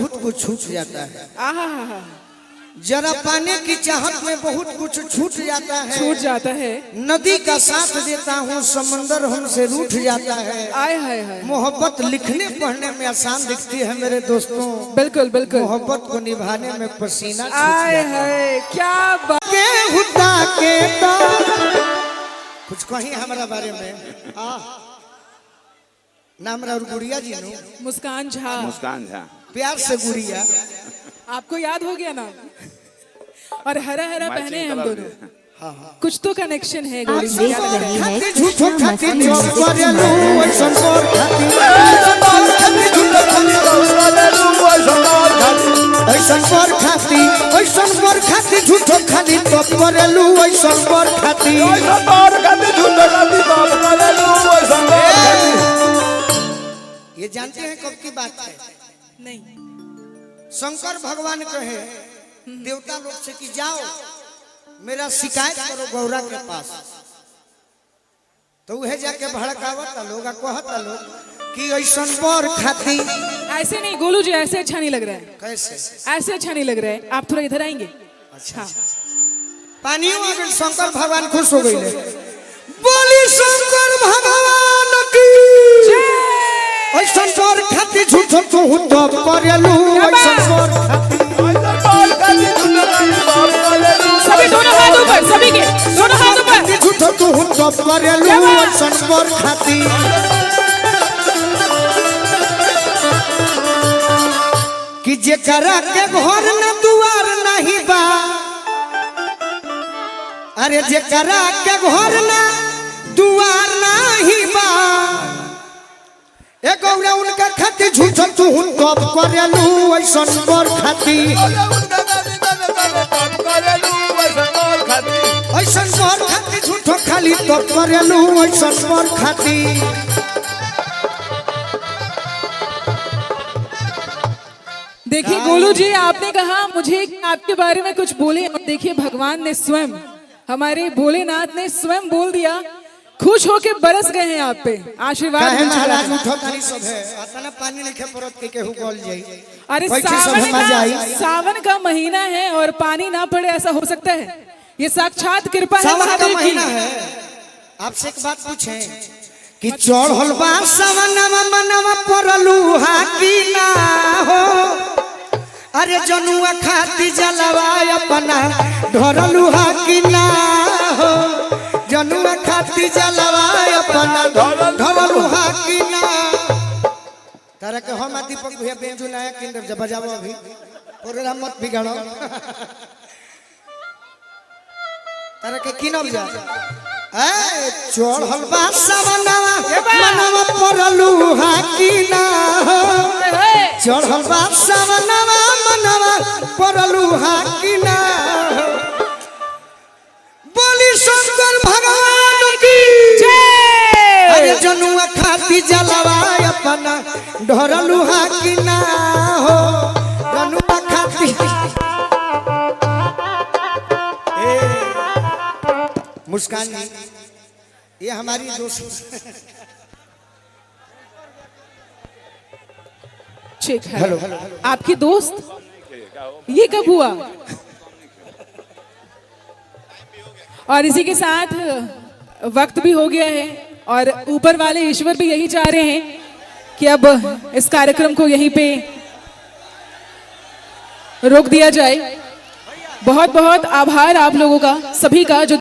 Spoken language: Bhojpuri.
बहुत कुछ छूट जाता है। आहा, जरा पाने की चाहत में बहुत कुछ छूट जाता है। छूट जाता है। नदी का साथ देता हूँ, समंदर हमसे रूठ जाता है। आय हाय हाय। मोहब्बत लिखने पढ़ने में आसान दिखती है मेरे दोस्तों, बिल्कुल बिल्कुल। मोहब्बत को निभाने में पसीना छूट आय जाता है। हाय, क्या बात। कुछ कहीं हमारा बारे में नाम और गुड़िया जी नु मुस्कान झा। मुस्कान झा, प्यार से गुड़िया। आपको याद हो गया ना। और हरा हरा पहने हैं हम दोनों। हाँ हाँ, कुछ तो कनेक्शन है। आप देख रहे हैं झूठो खाती चौक करेलू ऐसन पर खाती, ऐसन पर खाती, ऐसन पर खाती झूठो खाती टॉप करेलू ऐसन पर खाती। ये जानते हैं कब की बात है? नहीं। शंकर भगवान कहे देवता लोग से कि जाओ मेरा शिकायत करो गौरा के पास। तो वह जाके भड़कावता लोग, कहता लोग कि ऐसन बर खाती। ऐसे नहीं गोलू जी, ऐसे अच्छा नहीं लग रहा है। कैसे? ऐसे अच्छा नहीं लग रहा है। आप थोड़ा इधर आएंगे। अच्छा हाँ। पानियों आ गए, शंकर भगवान खुश हो गए। बोली शंकर भगवान की ऐसन बर खाती झूठो तू तो करेलू ऐसन बर खाती। सभी दोनों हाथ ऊपर, सभी के दोनों हाथ ऊपर। झूठो तू तो करेलू ऐसन बर खाती। कि जेकरा के घर न दुआर नहीं बा, अरे जेकरा के घर न दुआर नहीं बा, ए गौरा उनका खाती झूठो तू टॉप करेलू ऐसन बर खाती। ऐसन बर खाती झूठो खाली टॉप करेलू ऐसन बर खाती। देखिए गोलू जी, आपने कहा मुझे आपके बारे में कुछ बोले, और देखिए भगवान ने स्वयं, हमारे भोलेनाथ ने स्वयं बोल दिया। खुश होके बरस गए हैं आप पे, आशीर्वाद मिल चुका महाराज है। उठो तारी सब है आतना पानी लिखे परत के केहू गल जाई। अरे बैठे सब सावन हम जाई। का, सावन का महीना है और पानी ना पड़े, ऐसा हो सकता है? ये साक्षात कृपा है सावन का महादेव की। महीना है। आपसे एक बात पूछें कि चढ़ल बा सावनवा मनवा परलू हा की ना हो, अरे जनुआ खाती जलवा अपना ढरलू हा की ना हो, जनुआ खाती जलवा अपना ढरलू हा की ना। तारा के हम दीपक भैया बेंजू नया किंडर जब बजाओ अभी प्रोग्राम मत बिगाड़ो। तारा के किनब जा ए चढ़ल बा सावनवा मनवा परलू हा की ना हो, चढ़ल बा सावनवा मनवा परलू हा की ना हो। बोली शंकर भगवान की जय। अरे जनुआ खाती जलवा अपना ढरलू हा की ना हो, जनुआ खाती। मुस्कान जी, ये हमारी दोस्त। ठीक है। हेलो। आपकी दोस्त ये कब हुआ? और इसी के साथ वक्त भी हो गया है, और ऊपर वाले ईश्वर भी यही चाह रहे हैं कि अब इस कार्यक्रम को यहीं पे रोक दिया जाए। बहुत बहुत आभार आप लोगों का, सभी का जो